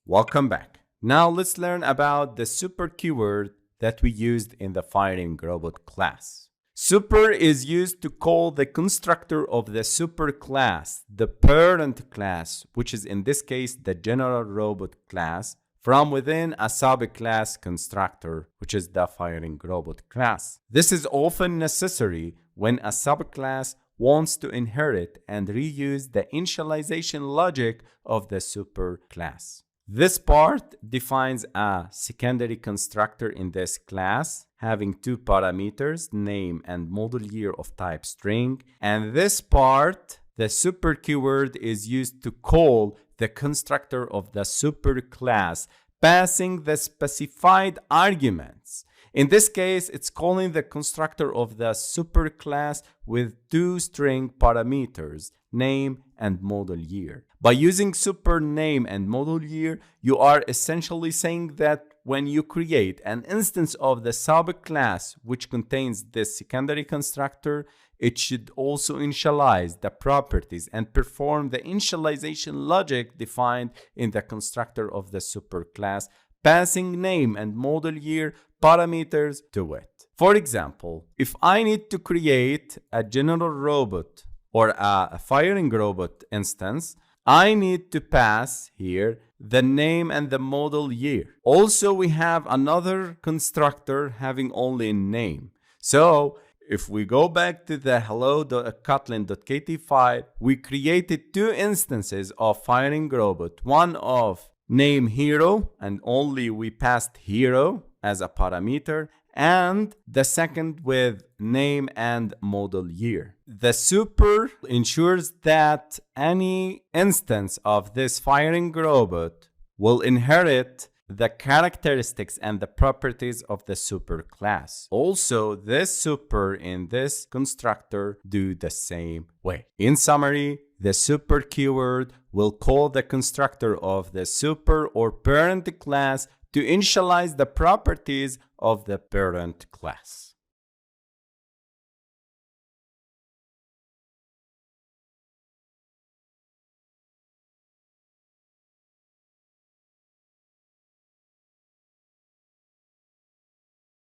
Welcome back. Now let's learn about the super keyword that we used in the firing robot class. Super is used to call the constructor of the super class, the parent class, which is in this case the general robot class, from within a subclass constructor, which is the firing robot class. This is often necessary when a subclass wants to inherit and reuse the initialization logic of the super class. This part defines a secondary constructor in this class having two parameters, name and model year of type string. And this part, the super keyword, is used to call the constructor of the super class, passing the specified arguments. In this case, it's calling the constructor of the super class with two string parameters, name and model year. By using super name and model year, you are essentially saying that when you create an instance of the subclass which contains this secondary constructor, it should also initialize the properties and perform the initialization logic defined in the constructor of the superclass, passing name and model year parameters to it. For example, if I need to create a general robot or a firing robot instance, I need to pass here the name and the model year. Also, we have another constructor having only name. So if we go back to the hello.kotlin.kt file, we created two instances of firing robot, one of name hero, and only we passed hero as a parameter, and the second with name and model year. The super ensures that any instance of this firing robot will inherit the characteristics and the properties of the super class. Also, this super in this constructor do the same way. In summary, the super keyword will call the constructor of the super or parent class to initialize the properties of the parent class.